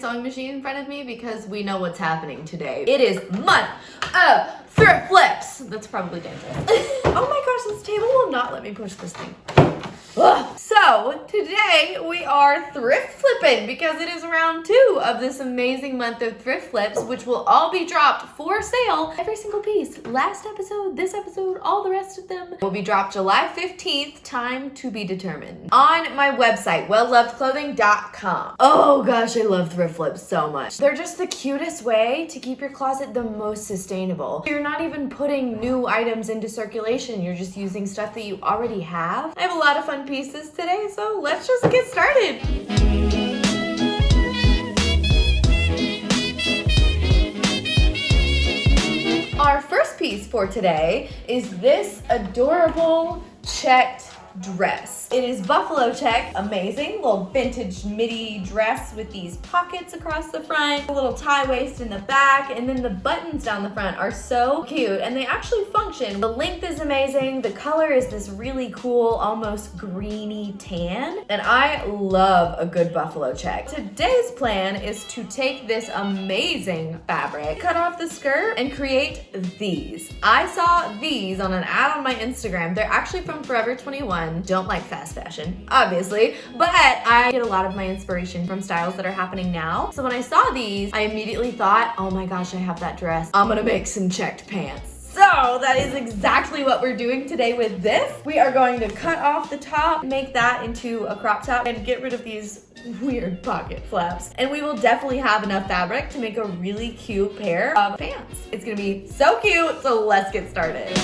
sewing machine in front of me because we know what's happening today. It is month of thrift flips. That's probably dangerous. Oh my gosh, this table will not let me push this thing. Ugh. So today we are thrift flipping because it is round 2 of this amazing month of thrift flips, which will all be dropped for sale. Every single piece, last episode, this episode, all the rest of them will be dropped July 15th, time to be determined, on my website, welllovedclothing.com. Oh gosh, I love thrift flips so much. They're just the cutest way to keep your closet the most sustainable. You're not even putting new items into circulation, you're just using stuff that you already have. I have a lot of fun pieces today, so let's just get started. Our first piece for today is this adorable checked dress. It is buffalo check, amazing, little vintage midi dress with these pockets across the front, a little tie waist in the back, and then the buttons down the front are so cute and they actually function. The length is amazing, the color is this really cool, almost greeny tan, and I love a good buffalo check. Today's plan is to take this amazing fabric, cut off the skirt, and create these. I saw these on an ad on my Instagram. They're actually from Forever 21. Don't like fast fashion, obviously, but I get a lot of my inspiration from styles that are happening now. So when I saw these, I immediately thought, oh my gosh, I have that dress. I'm gonna make some checked pants. So that is exactly what we're doing today with this. We are going to cut off the top, make that into a crop top, and get rid of these weird pocket flaps. And we will definitely have enough fabric to make a really cute pair of pants. It's gonna be so cute, so let's get started.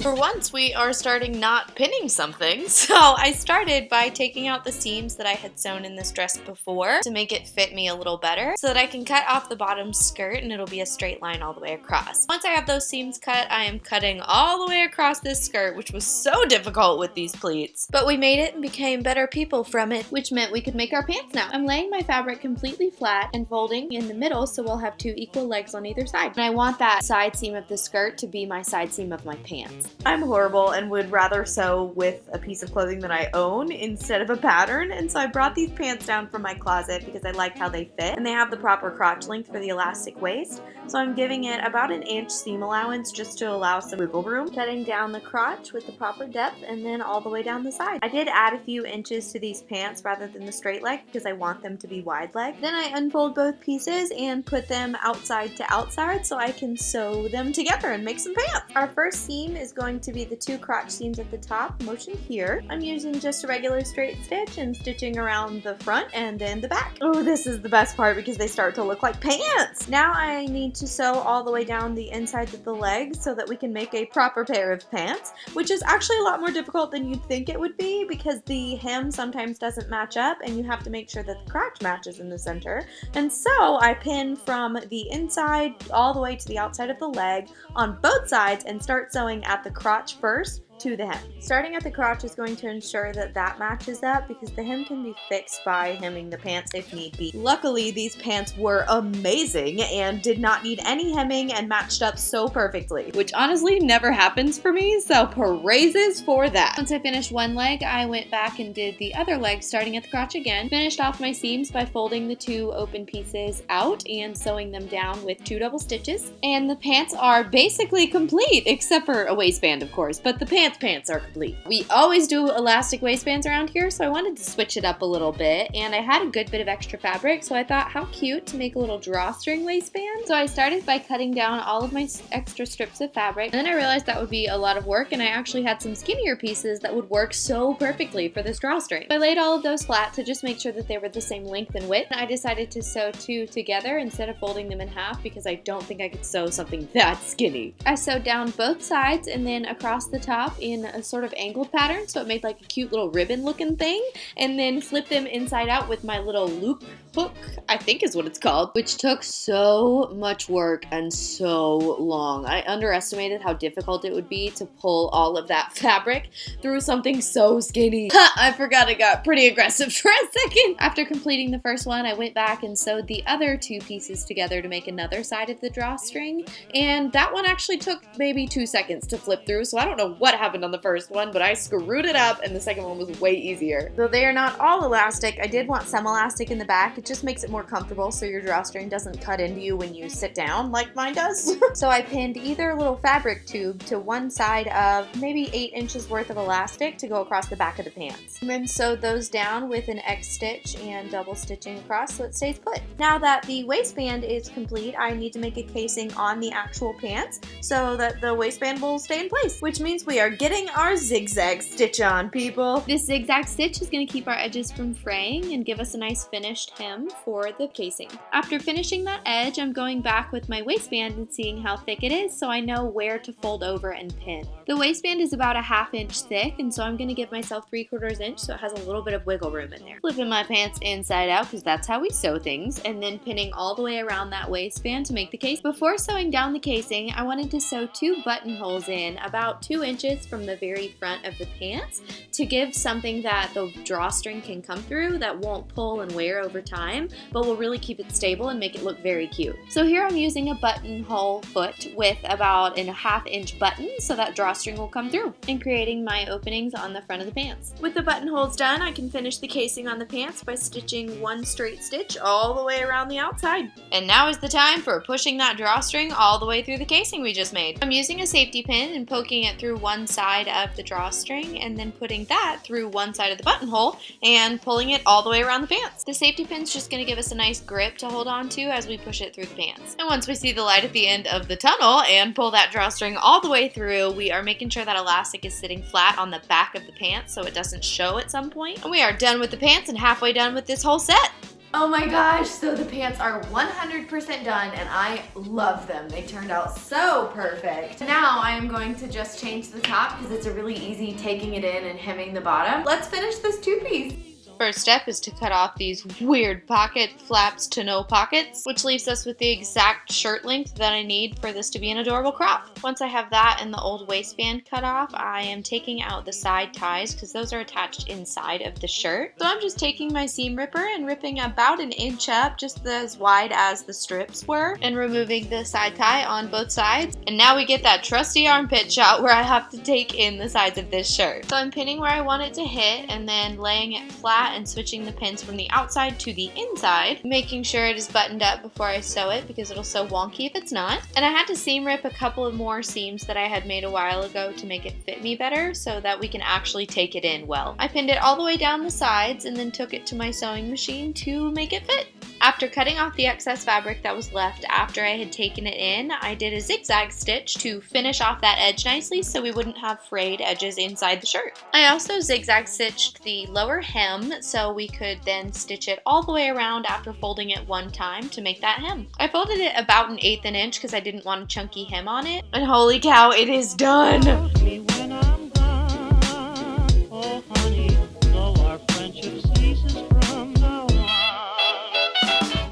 For once, we are starting not pinning something, so I started by taking out the seams that I had sewn in this dress before to make it fit me a little better so that I can cut off the bottom skirt and it'll be a straight line all the way across. Once I have those seams cut, I am cutting all the way across this skirt, which was so difficult with these pleats. But we made it and became better people from it, which meant we could make our pants now. I'm laying my fabric completely flat and folding in the middle so we'll have 2 equal legs on either side. And I want that side seam of the skirt to be my side seam of my pants. I'm horrible and would rather sew with a piece of clothing that I own instead of a pattern, and so I brought these pants down from my closet because I liked how they fit, and they have the proper crotch length for the elastic waist, so I'm giving it about an inch seam allowance just to allow some wiggle room, cutting down the crotch with the proper depth and then all the way down the side. I did add a few inches to these pants rather than the straight leg because I want them to be wide leg. Then I unfold both pieces and put them outside to outside so I can sew them together and make some pants. Our first seam is going to be the 2 crotch seams at the top, motioned here. I'm using just a regular straight stitch and stitching around the front and then the back. Oh, this is the best part because they start to look like pants. Now I need to sew all the way down the insides of the legs so that we can make a proper pair of pants, which is actually a lot more difficult than you'd think it would be because the hem sometimes doesn't match up and you have to make sure that the crotch matches in the center. And so I pin from the inside all the way to the outside of the leg on both sides and start sewing at the crotch first to the hem. Starting at the crotch is going to ensure that that matches up because the hem can be fixed by hemming the pants if need be. Luckily, these pants were amazing and did not need any hemming and matched up so perfectly, which honestly never happens for me, so praises for that. Once I finished one leg, I went back and did the other leg starting at the crotch again. Finished off my seams by folding the 2 open pieces out and sewing them down with 2 double stitches. And the pants are basically complete, except for a waistband, of course, but the pants are complete. We always do elastic waistbands around here, so I wanted to switch it up a little bit, and I had a good bit of extra fabric, so I thought how cute to make a little drawstring waistband. So I started by cutting down all of my extra strips of fabric, and then I realized that would be a lot of work, and I actually had some skinnier pieces that would work so perfectly for this drawstring. So I laid all of those flat to just make sure that they were the same length and width. I decided to sew 2 together instead of folding them in half because I don't think I could sew something that skinny. I sewed down both sides and then across the top in a sort of angled pattern, so it made like a cute little ribbon looking thing, and then flip them inside out with my little loop hook, I think is what it's called, which took so much work and so long. I underestimated how difficult it would be to pull all of that fabric through something so skinny. I forgot it got pretty aggressive for a second. After completing the first one, I went back and sewed the other 2 pieces together to make another side of the drawstring, and that one actually took maybe 2 seconds to flip through, so I don't know what happened happened on the first one, but I screwed it up and the second one was way easier. Though they are not all elastic, I did want some elastic in the back. It just makes it more comfortable so your drawstring doesn't cut into you when you sit down like mine does. So I pinned either little fabric tube to one side of maybe 8 inches worth of elastic to go across the back of the pants. And then sewed those down with an X stitch and double stitching across so it stays put. Now that the waistband is complete, I need to make a casing on the actual pants so that the waistband will stay in place, which means we are getting our zigzag stitch on, people. This zigzag stitch is going to keep our edges from fraying and give us a nice finished hem for the casing. After finishing that edge, I'm going back with my waistband and seeing how thick it is so I know where to fold over and pin. The waistband is about a 1/2 inch thick, and so I'm going to give myself 3/4 inch so it has a little bit of wiggle room in there. Flipping my pants inside out because that's how we sew things, and then pinning all the way around that waistband to make the case. Before sewing down the casing, I wanted to sew 2 buttonholes in about 2 inches from the very front of the pants to give something that the drawstring can come through that won't pull and wear over time, but will really keep it stable and make it look very cute. So here I'm using a buttonhole foot with about a 1/2 inch button so that drawstring will come through, and creating my openings on the front of the pants. With the buttonholes done, I can finish the casing on the pants by stitching 1 straight stitch all the way around the outside. And now is the time for pushing that drawstring all the way through the casing we just made. I'm using a safety pin and poking it through one side of the drawstring and then putting that through one side of the buttonhole and pulling it all the way around the pants. The safety pin's just going to give us a nice grip to hold on to as we push it through the pants. And once we see the light at the end of the tunnel and pull that drawstring all the way through, we are making sure that elastic is sitting flat on the back of the pants so it doesn't show at some point. And we are done with the pants and halfway done with this whole set. Oh my gosh, so the pants are 100% done and I love them. They turned out so perfect. Now I am going to just change the top because it's a really easy taking it in and hemming the bottom. Let's finish this 2-piece. First step is to cut off these weird pocket flaps to no pockets, which leaves us with the exact shirt length that I need for this to be an adorable crop. Once I have that and the old waistband cut off, I am taking out the side ties because those are attached inside of the shirt. So I'm just taking my seam ripper and ripping about 1 inch up, just as wide as the strips were, and removing the side tie on both sides. And now we get that trusty armpit shot where I have to take in the sides of this shirt. So I'm pinning where I want it to hit and then laying it flat and switching the pins from the outside to the inside, making sure it is buttoned up before I sew it because it'll sew wonky if it's not. And I had to seam rip a couple of more seams that I had made a while ago to make it fit me better so that we can actually take it in well. I pinned it all the way down the sides and then took it to my sewing machine to make it fit. After cutting off the excess fabric that was left after I had taken it in, I did a zigzag stitch to finish off that edge nicely so we wouldn't have frayed edges inside the shirt. I also zigzag stitched the lower hem so we could then stitch it all the way around after folding it one time to make that hem. I folded it about 1/8 inch because I didn't want a chunky hem on it, and holy cow, it is done!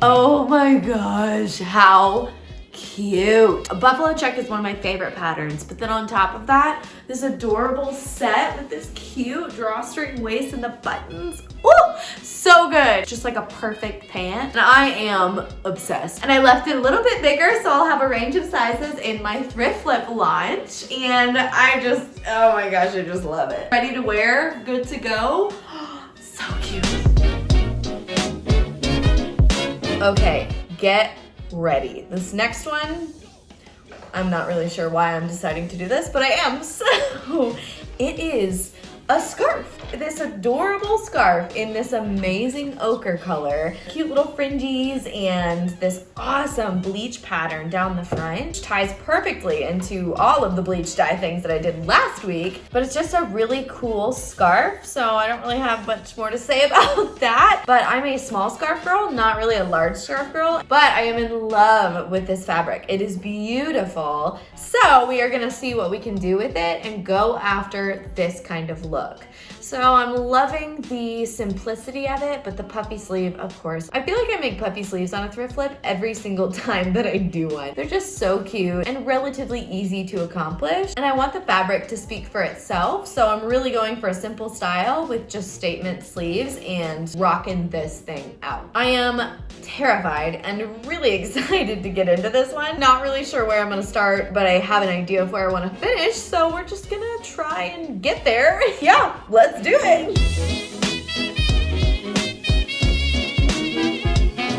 Oh my gosh, how cute. A buffalo check is one of my favorite patterns, but then on top of that, this adorable set with this cute drawstring waist and the buttons. Ooh, so good. Just like a perfect pant, and I am obsessed. And I left it a little bit bigger, so I'll have a range of sizes in my thrift flip launch, and I just, oh my gosh, I just love it. Ready to wear, good to go. So cute. Okay, get ready. This next one, I'm not really sure why I'm deciding to do this, but I am. So it is a scarf. This adorable scarf in this amazing ochre color. Cute little fringes and this awesome bleach pattern down the front. Which ties perfectly into all of the bleach dye things that I did last week. But it's just a really cool scarf, so I don't really have much more to say about that. But I'm a small scarf girl, not really a large scarf girl. But I am in love with this fabric. It is beautiful. So we are gonna see what we can do with it and go after this kind of look. So I'm loving the simplicity of it, but the puffy sleeve, of course. I feel like I make puffy sleeves on a thrift flip every single time that I do one. They're just so cute and relatively easy to accomplish. And I want the fabric to speak for itself, so I'm really going for a simple style with just statement sleeves and rocking this thing out. I am terrified and really excited to get into this one. Not really sure where I'm gonna start, but I have an idea of where I wanna finish, so we're just gonna try and get there. Yeah, let's do it.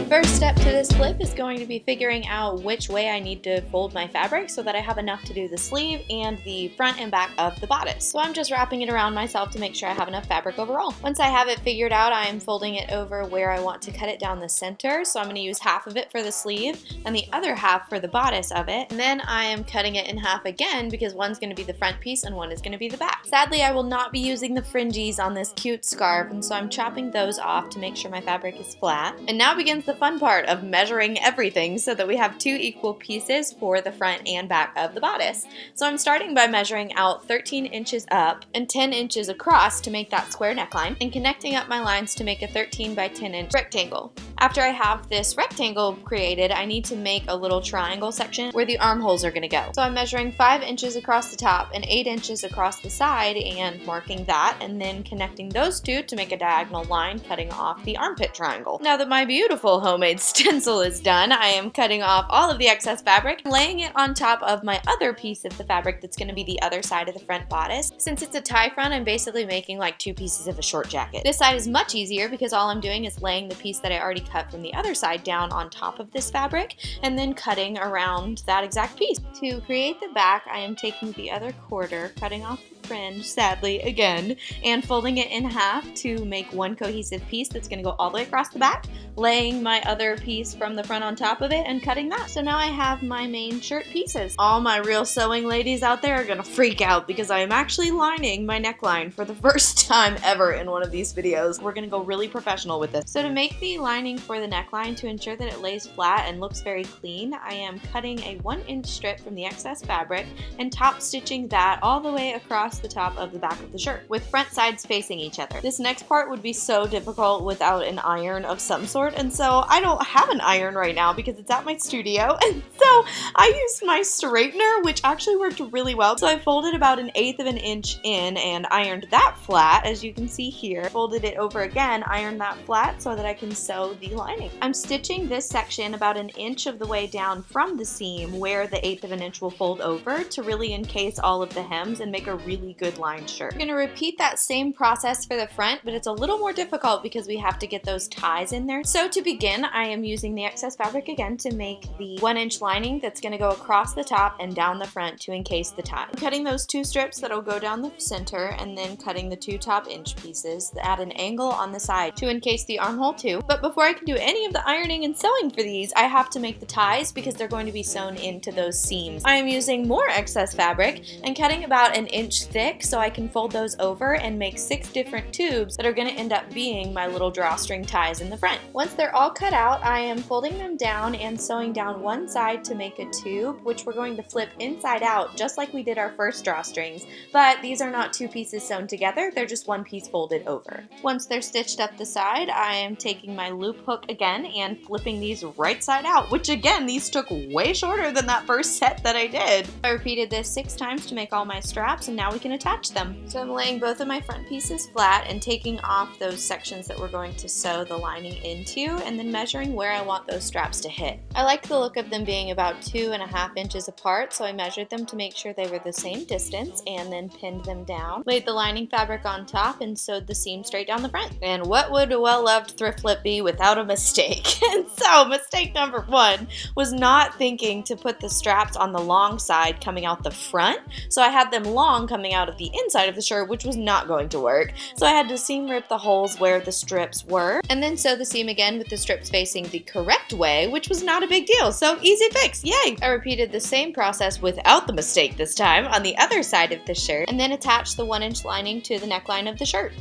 First step to this flip is going to be figuring out which way I need to fold my fabric so that I have enough to do the sleeve and the front and back of the bodice. So I'm just wrapping it around myself to make sure I have enough fabric overall. Once I have it figured out, I am folding it over where I want to cut it down the center. So I'm going to use half of it for the sleeve and the other half for the bodice of it. And then I am cutting it in half again because one's going to be the front piece and one is going to be the back. Sadly, I will not be using the fringes on this cute scarf, and so I'm chopping those off to make sure my fabric is flat. And now begins the fun part of measuring everything so that we have 2 equal pieces for the front and back of the bodice. So I'm starting by measuring out 13 inches up and 10 inches across to make that square neckline, and connecting up my lines to make a 13 by 10 inch rectangle. After I have this rectangle created, I need to make a little triangle section where the armholes are going to go. So I'm measuring 5 inches across the top and 8 inches across the side and marking that, and then connecting those two to make a diagonal line cutting off the armpit triangle. Now that my beautiful homemade stencil is done, I am cutting off all of the excess fabric, laying it on top of my other piece of the fabric that's going to be the other side of the front bodice. Since it's a tie front, I'm basically making like 2 pieces of a short jacket. This side is much easier because all I'm doing is laying the piece that I already cut from the other side down on top of this fabric and then cutting around that exact piece. To create the back, I am taking the other quarter, cutting off the fringe, sadly again, and folding it in half to make one cohesive piece that's going to go all the way across the back, laying my other piece from the front on top of it and cutting that. So now I have my main shirt pieces. All my real sewing ladies out there are gonna freak out because I am actually lining my neckline for the first time ever in one of these videos. We're gonna go really professional with this. So to make the lining for the neckline, to ensure that it lays flat and looks very clean, I am cutting a 1-inch strip from the excess fabric and top stitching that all the way across the top of the back of the shirt, with front sides facing each other. This next part would be so difficult without an iron of some sort, and so I don't have an iron right now because it's at my studio, and so I used my straightener, which actually worked really well. So I folded about 1/8 of an inch in and ironed that flat, as you can see here. Folded it over again, ironed that flat so that I can sew the lining. I'm stitching this section about 1 inch of the way down from the seam where the 1/8 of an inch will fold over to really encase all of the hems and make a really good lined shirt. I'm going to repeat that same process for the front, but it's a little more difficult because we have to get those ties in there. So to begin, I am using the excess fabric again to make the 1-inch lining that's going to go across the top and down the front to encase the tie. I'm cutting those 2 strips that'll go down the center and then cutting the 2 top inch pieces at an angle on the side to encase the armhole too. But before I can do any of the ironing and sewing for these, I have to make the ties because they're going to be sewn into those seams. I am using more excess fabric and cutting about 1 inch thick so I can fold those over and make 6 different tubes that are going to end up being my little drawstring ties in the front. Once they're all cut out, I am folding them down and sewing down one side to make a tube, which we're going to flip inside out just like we did our first drawstrings, but these are not 2 pieces sewn together, they're just 1 piece folded over. Once they're stitched up the side, I am taking my loop hook again and flipping these right side out, which again, these took way shorter than that first set that I did. I repeated this 6 times to make all my straps, and now we can attach them. So I'm laying both of my front pieces flat and taking off those sections that we're going to sew the lining into, and then measuring where I want those straps to hit. I like the look of them being about 2.5 inches apart, so I measured them to make sure they were the same distance and then pinned them down. Laid the lining fabric on top and sewed the seam straight down the front. And what would a well-loved thrift flip be without a mistake? And so mistake number 1 was not thinking to put the straps on the long side coming out the front, so I had them long coming out of the inside of the shirt, which was not going to work. So I had to seam rip the holes where the strips were and then sew the seam again with the strips facing the correct way, which was not a big deal. So easy fix, yay! I repeated the same process without the mistake this time on the other side of the shirt and then attached the 1-inch lining to the neckline of the shirt.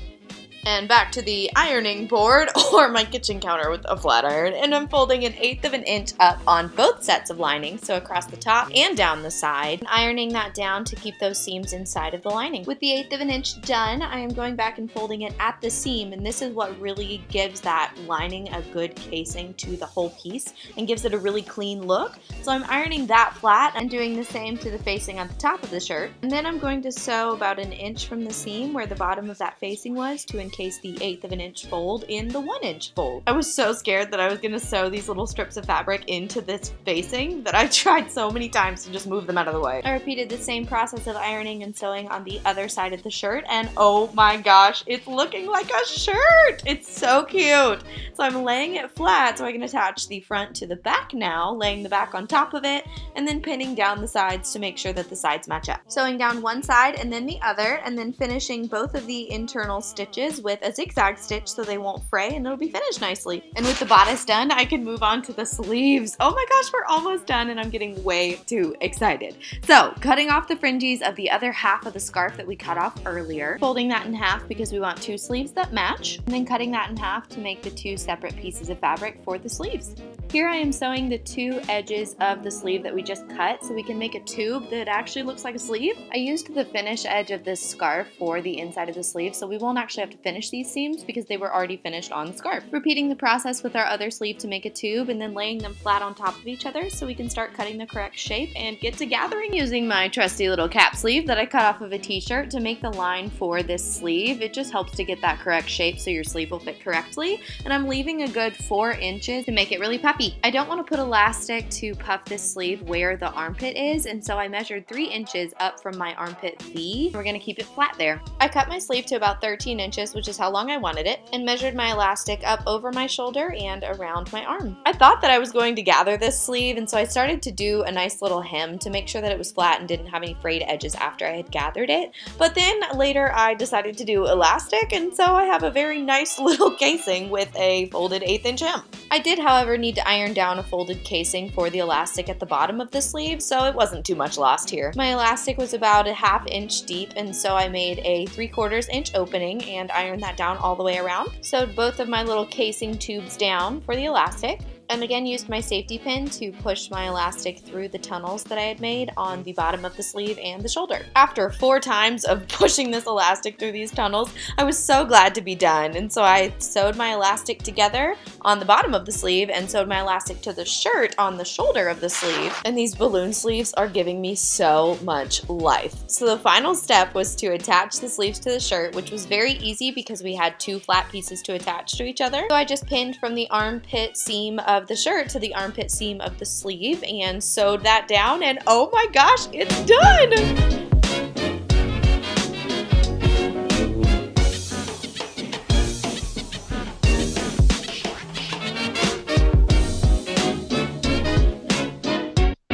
And back to the ironing board or my kitchen counter with a flat iron, and I'm folding 1/8 of an inch up on both sets of lining, so across the top and down the side, and ironing that down to keep those seams inside of the lining. With the 1/8 of an inch done, I am going back and folding it at the seam, and this is what really gives that lining a good casing to the whole piece and gives it a really clean look. So I'm ironing that flat and doing the same to the facing on the top of the shirt, and then I'm going to sew about 1 inch from the seam where the bottom of that facing was to encase the 1/8 of an inch fold in the 1 inch fold. I was so scared that I was going to sew these little strips of fabric into this facing that I tried so many times to just move them out of the way. I repeated the same process of ironing and sewing on the other side of the shirt, and oh my gosh, it's looking like a shirt! It's so cute! So I'm laying it flat so I can attach the front to the back now, laying the back on top of it, and then pinning down the sides to make sure that the sides match up. Sewing down one side and then the other, and then finishing both of the internal stitches with a zigzag stitch so they won't fray and it'll be finished nicely. And with the bodice done, I can move on to the sleeves. Oh my gosh, we're almost done and I'm getting way too excited. So, cutting off the fringes of the other half of the scarf that we cut off earlier, folding that in half because we want 2 sleeves that match, and then cutting that in half to make the 2 separate pieces of fabric for the sleeves. Here I am sewing the 2 edges of the sleeve that we just cut so we can make a tube that actually looks like a sleeve. I used the finish edge of this scarf for the inside of the sleeve, so we won't actually have to finish these seams because they were already finished on the scarf. Repeating the process with our other sleeve to make a tube and then laying them flat on top of each other so we can start cutting the correct shape and get to gathering. Using my trusty little cap sleeve that I cut off of a t-shirt to make the line for this sleeve. It just helps to get that correct shape so your sleeve will fit correctly, and I'm leaving a good 4 inches to make it really puffy. I don't want to put elastic to puff this sleeve where the armpit is, and so I measured 3 inches up from my armpit V. We're going to keep it flat there. I cut my sleeve to about 13 inches, which is how long I wanted it, and measured my elastic up over my shoulder and around my arm. I thought that I was going to gather this sleeve, and so I started to do a nice little hem to make sure that it was flat and didn't have any frayed edges after I had gathered it. But then later I decided to do elastic, and so I have a very nice little casing with a folded 1/8 inch hem. I did, however, need to iron down a folded casing for the elastic at the bottom of the sleeve, so it wasn't too much lost here. My elastic was about 1/2 inch deep, and so I made a 3/4 inch opening and ironed that down all the way around. Sewed both of my little casing tubes down for the elastic, and again used my safety pin to push my elastic through the tunnels that I had made on the bottom of the sleeve and the shoulder. After 4 times of pushing this elastic through these tunnels, I was so glad to be done, and so I sewed my elastic together on the bottom of the sleeve and sewed my elastic to the shirt on the shoulder of the sleeve, and these balloon sleeves are giving me so much life. So the final step was to attach the sleeves to the shirt, which was very easy because we had 2 flat pieces to attach to each other. So I just pinned from the armpit seam of the shirt to the armpit seam of the sleeve and sewed that down, and oh my gosh, it's done!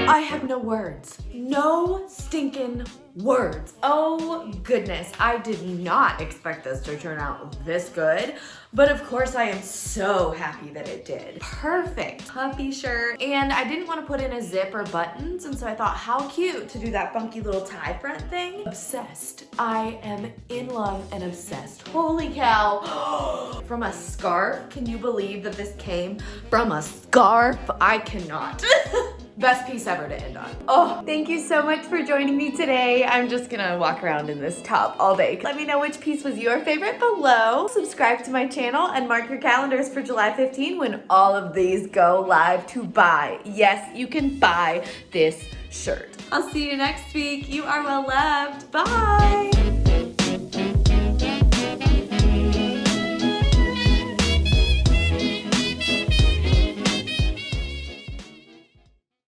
I have no words. No stinking words. Oh goodness, I did not expect this to turn out this good, but of course I am so happy that it did. Perfect puffy shirt, and I didn't want to put in a zip or buttons, and so I thought how cute to do that funky little tie front thing. Obsessed. I am in love and obsessed. Holy cow. From a scarf? Can you believe that this came from a scarf? I cannot. Best piece ever to end on. Oh, thank you so much for joining me today. I'm just gonna walk around in this top all day. Let me know which piece was your favorite below. Subscribe to my channel and mark your calendars for July 15 when all of these go live to buy. Yes, you can buy this shirt. I'll see you next week. You are well loved. Bye.